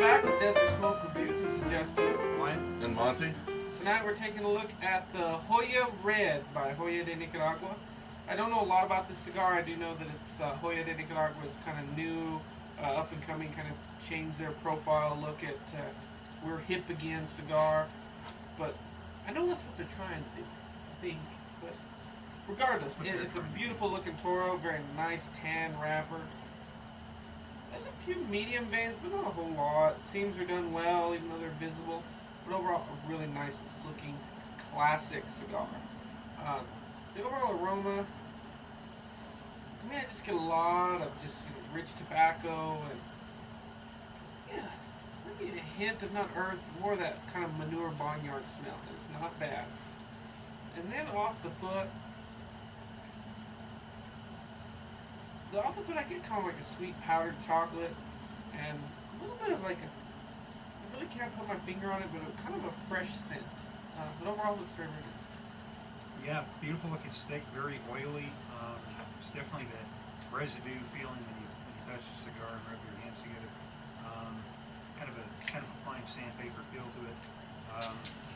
back to Desert Smoke Reviews. This is Justin. Ryan. And Monty. Tonight we're taking a look at the Joya Red by Joya de Nicaragua. I don't know a lot about this cigar. I do know that it's Joya de Nicaragua is kind of new, up and coming, kind of changed their profile, look at we're hip again cigar. But I know that's what they're trying to do, I think. But regardless, it's a beautiful looking Toro, very nice tan wrapper. There's a few medium veins, but not a whole lot. Seams are done well, even though they're visible. But overall, a really nice looking classic cigar. The overall aroma, to me, I just get a lot of just rich tobacco and maybe a hint of not earth, more of that kind of manure barnyard smell. It's not bad. And then off the foot, I get kind of like a sweet powdered chocolate and a little bit of like I really can't put my finger on it, but kind of a fresh scent. But overall, it looks very, very nice. Yeah, beautiful looking stick, very oily. It's definitely that residue feeling when you touch the cigar and rub your hands together. Kind of a fine sandpaper feel to it.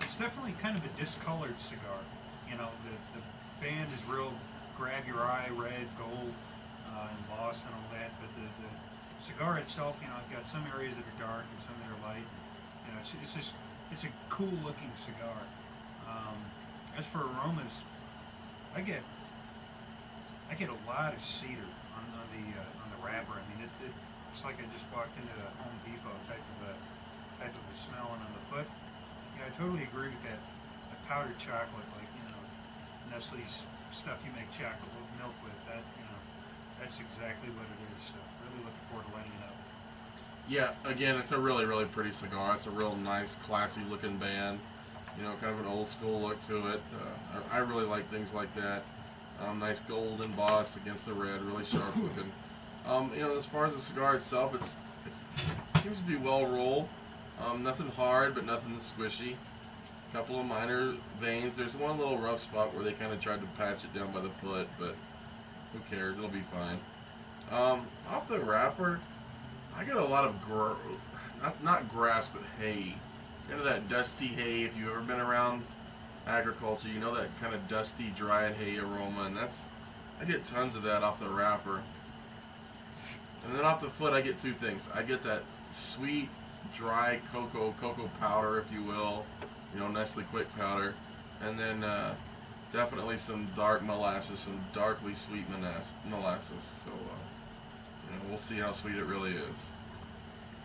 It's definitely kind of a discolored cigar. You know, the band is real grab your eye, red, gold, embossed and all that. But the cigar itself, you know, it's got some areas that are dark and some that are light. You know, it's a cool looking cigar. As for aromas, I get a lot of cedar on the wrapper. I mean, it's like I just walked into a Home Depot type of a smell, and on the foot, yeah, I totally agree with that. The powdered chocolate, like, you know, Nestle's stuff you make chocolate with milk with. That, you know, that's exactly what it is. So really looking forward to lighting it up. Yeah, again, it's a really, really pretty cigar. It's a real nice, classy looking band. You know, kind of an old school look to it. I really like things like that. Nice gold embossed against the red, really sharp looking. You know, as far as the cigar itself, it seems to be well rolled. Nothing hard, but nothing squishy. A couple of minor veins. There's one little rough spot where they kind of tried to patch it down by the foot, but who cares? It'll be fine. Off the wrapper, I get a lot of not grass, but hay. Kind of that dusty hay. If you've ever been around agriculture, you know that kind of dusty, dried hay aroma, and I get tons of that off the wrapper. And then off the foot, I get two things. I get that sweet, dry cocoa powder, if you will, you know, Nestle Quick powder, and then definitely some dark molasses, some darkly sweet molasses. So, you know, we'll see how sweet it really is.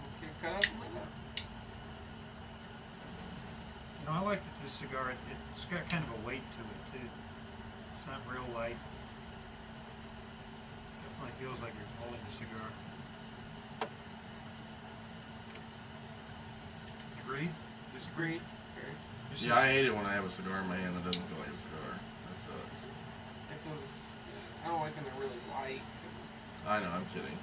Let's get cut up like that. You know, I like this cigar. It's got kind of a weight to it too. It's not real light. Definitely feels like you're holding a cigar. Agreed? Disagreed? Yeah, I hate it when I have a cigar in my hand that doesn't feel like a cigar. That sucks. I don't like when they're really light. I know, I'm kidding.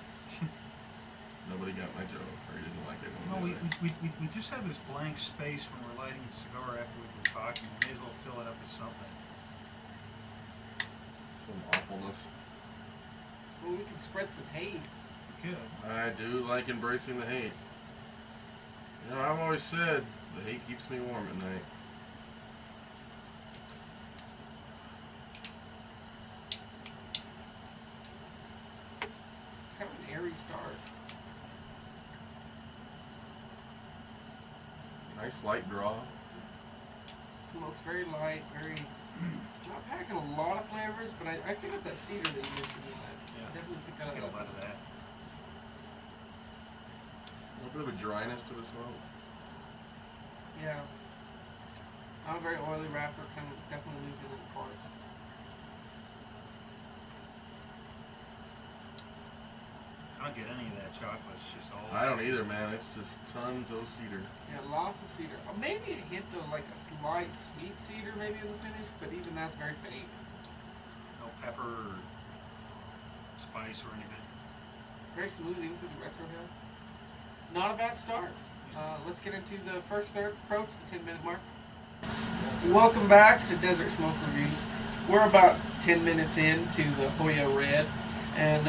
Nobody got my joke, or he didn't like it. No, we just have this blank space when we're lighting a cigar after we've been talking. We may as well fill it up with something. Some awfulness. Well, we can spread some hate. We could. I do like embracing the hate. You know, I've always said the hate keeps me warm at night. Kind of an airy start. Nice light draw. Smokes very light, very not packing a lot of flavors, but I pick up that cedar that you mentioned. Yeah. I definitely pick Get a up lot of that. A little bit of a dryness to the smoke. Yeah. Not a very oily wrapper, kind of definitely leaves it a little parched. I don't get any of that chocolate. It's just all. I don't either, man. It's just tons of cedar. Yeah, lots of cedar. Maybe a hint of like a slight sweet cedar maybe in the finish, but even that's very faint. No pepper or spice or anything. Very smooth even through the retro head. Not a bad start. Let's get into the first third, approach the 10-minute mark. Welcome back to Desert Smoke Reviews. We're about 10 minutes into the Joya Red, and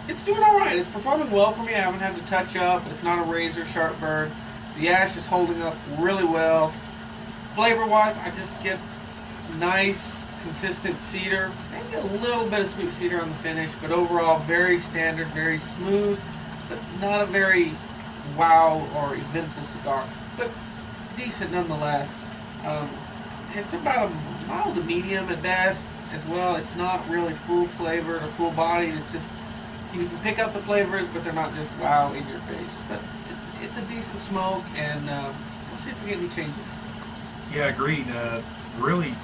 It's doing all right. It's performing well for me. I haven't had to touch up. It's not a razor sharp burn. The ash is holding up really well. Flavor-wise, I just get nice, consistent cedar. Maybe a little bit of sweet cedar on the finish, but overall very standard, very smooth, but not a very wow or eventful cigar. But decent nonetheless. It's about a mild to medium at best as well. It's not really full flavored or full bodied. It's just, you can pick up the flavors, but they're not just wow in your face. But it's a decent smoke, and we'll see if we get any changes. Yeah, agreed. Really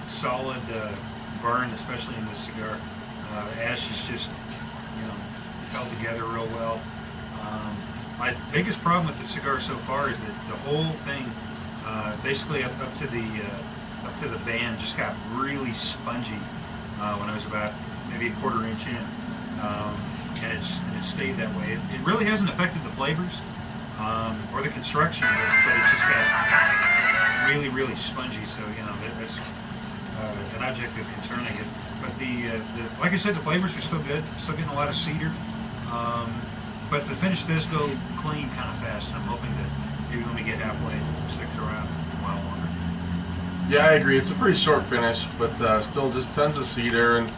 solid burn, especially in this cigar. Ash is just, held together real well. My biggest problem with the cigar so far is that the whole thing, basically up to the band, just got really spongy when I was about maybe a quarter inch in, and it's stayed that way. It really hasn't affected the flavors or the construction, but it's just got really spongy. So that's an object of concern, I guess. But the like I said, the flavors are still good. Still getting a lot of cedar. But the finish does go clean kind of fast, and I'm hoping that maybe when we get halfway, it sticks around a while longer. Yeah, I agree. It's a pretty short finish, but still just tons of cedar and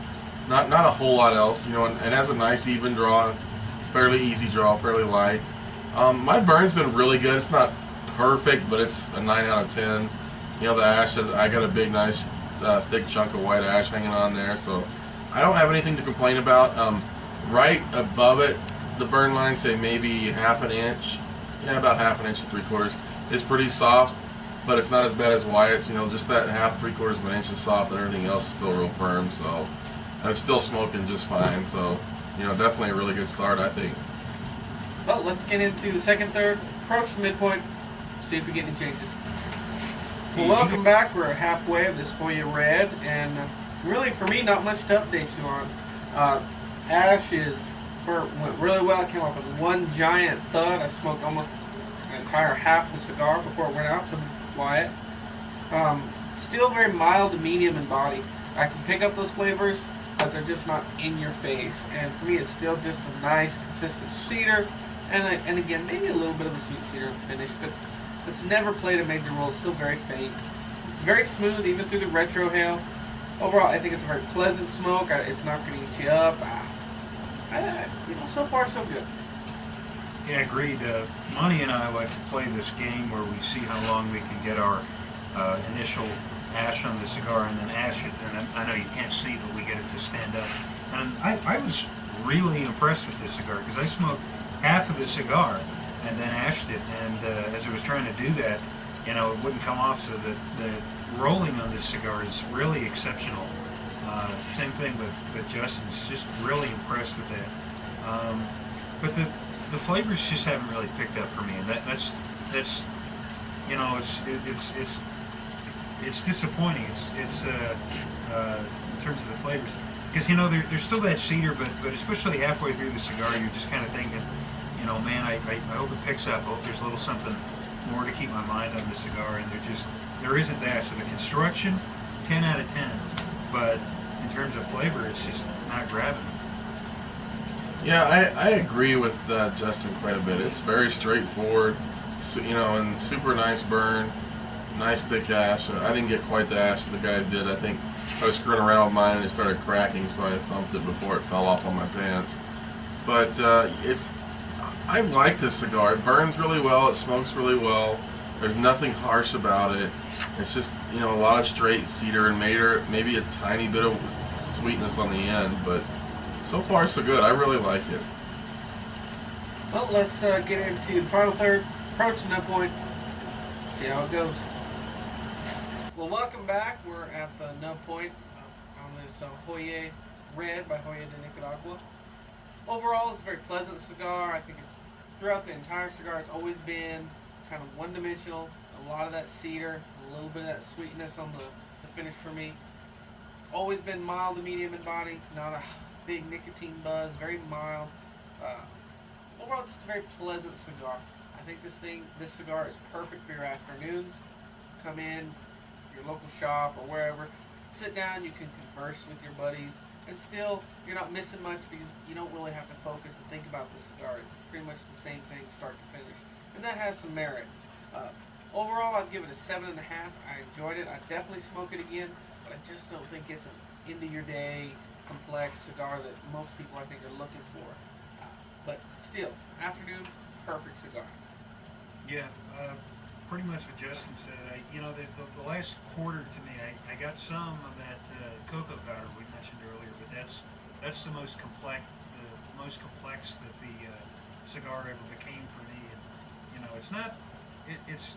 not a whole lot else. And it has a nice even draw, fairly easy draw, fairly light. My burn's been really good. It's not perfect, but it's a 9 out of 10. The ash, I got a big, nice, thick chunk of white ash hanging on there, so I don't have anything to complain about. Right above it, the burn line, say maybe half an inch, about half an inch to 3/4, is pretty soft, but it's not as bad as Wyatt's. Just that half, 3/4 of an inch is soft, and everything else is still real firm. So I'm still smoking just fine. So definitely a really good start, I think. Well, let's get into the second, third, approach the midpoint, see if we get any changes. Well, welcome back. We're halfway of this Joya Red, and really for me, not much to update you on. Ash went really well. It came off with one giant thud. I smoked almost an entire half of the cigar before it went out to Wyatt. Still very mild to medium in body. I can pick up those flavors, but they're just not in your face. And for me, it's still just a nice, consistent cedar, and again, maybe a little bit of a sweet cedar in the finish, but it's never played a major role. It's still very faint. It's very smooth, even through the retrohale. Overall, I think it's a very pleasant smoke. It's not going to eat you up. So far, so good. Yeah, agreed. Monty and I like to play this game where we see how long we can get our initial ash on the cigar and then ash it. And I know you can't see, but we get it to stand up. And I was really impressed with this cigar because I smoked half of the cigar and then ashed it. And as I was trying to do that, it wouldn't come off. So the rolling on this cigar is really exceptional. Same thing with Justin's. Just really impressed with that. But the flavors just haven't really picked up for me, and that's it's disappointing. It's in terms of the flavors, because there's still that cedar, but especially halfway through the cigar, you're just kind of thinking, man, I hope it picks up. I hope there's a little something more to keep my mind on the cigar, and there isn't that. So the construction, 10 out of 10, but in terms of flavor, it's just not grabbing. Yeah, I agree with Justin quite a bit. It's very straightforward, and super nice burn, nice thick ash. I didn't get quite the ash the guy did. I think I was screwing around with mine and it started cracking, so I thumped it before it fell off on my pants. But I like this cigar. It burns really well. It smokes really well. There's nothing harsh about it. It's just a lot of straight cedar and maybe a tiny bit of sweetness on the end, but so far so good. I really like it. Well, let's get into the final third, approach the midpoint, see how it goes. Well, welcome back. We're at the nub point on this Joya Red by Joya de Nicaragua. Overall, it's a very pleasant cigar. I think it's throughout the entire cigar, it's always been kind of one-dimensional. A lot of that cedar, a little bit of that sweetness on the finish for me. Always been mild to medium in body, not a big nicotine buzz, very mild. Overall, just a very pleasant cigar. I think this cigar is perfect for your afternoons. Come in your local shop or wherever, sit down, you can converse with your buddies, and still you're not missing much because you don't really have to focus and think about the cigar. It's pretty much the same thing start to finish, and that has some merit. Overall, I'd give it a 7.5. I enjoyed it. I'd definitely smoke it again, but I just don't think it's an end of your day complex cigar that most people I think are looking for. But still, afternoon, perfect cigar. Yeah, pretty much what Justin said. The last quarter to me, I got some of that cocoa powder we mentioned earlier, but that's the most complex, that the cigar ever became for me. And it's not, it's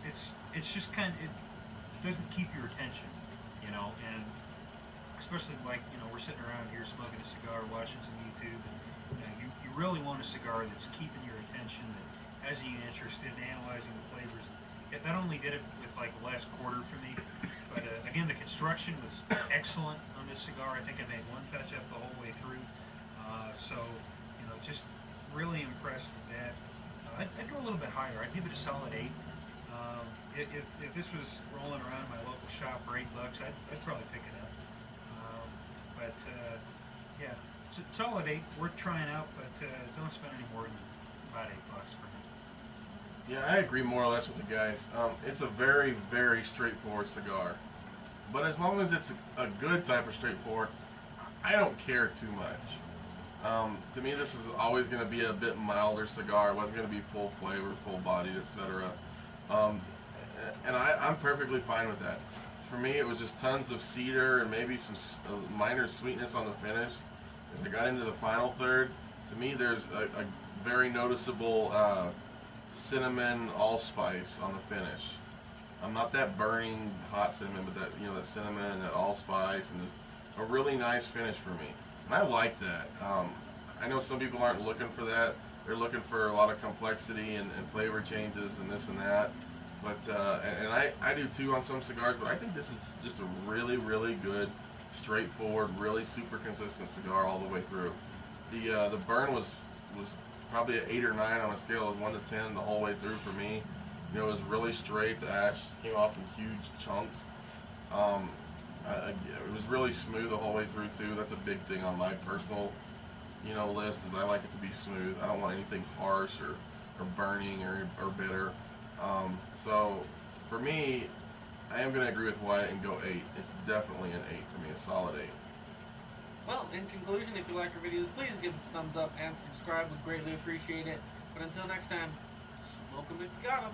just it doesn't keep your attention, and especially like we're sitting around here smoking a cigar, watching some YouTube, and you really want a cigar that's keeping your attention, that has you interested in analyzing the flavors. Not only did it with like the last quarter for me, but again, the construction was excellent on this cigar. I think I made one touch up the whole way through, so just really impressed with that. I'd go a little bit higher. I'd give it a solid 8. If this was rolling around in my local shop for $8, I'd probably pick it up. Yeah, solid 8, worth trying out, but don't spend any more than about $8 for me. Yeah, I agree more or less with the guys. It's a very, very straightforward cigar. But as long as it's a good type of straightforward, I don't care too much. To me, this is always going to be a bit milder cigar. It wasn't going to be full flavor, full bodied, etc. And I'm perfectly fine with that. For me, it was just tons of cedar and maybe some minor sweetness on the finish. As I got into the final third, to me, there's a very noticeable cinnamon allspice on the finish. Not that burning hot cinnamon, but that cinnamon and that allspice, and just a really nice finish for me. And I like that. I know some people aren't looking for that. They're looking for a lot of complexity and flavor changes and this and that. But and I do too on some cigars. But I think this is just a really, really good, straightforward, really super consistent cigar all the way through. The burn was probably an 8 or 9 on a scale of 1 to 10 the whole way through for me. It was really straight. The ash came off in huge chunks. It was really smooth the whole way through too. That's a big thing on my personal, list. Is I like it to be smooth. I don't want anything harsh or burning or bitter. So for me, I am going to agree with Wyatt and go 8. It's definitely an 8 for me, a solid 8. Well, in conclusion, if you like our videos, please give us a thumbs up and subscribe. We'd greatly appreciate it. But until next time, smoke 'em if you got 'em.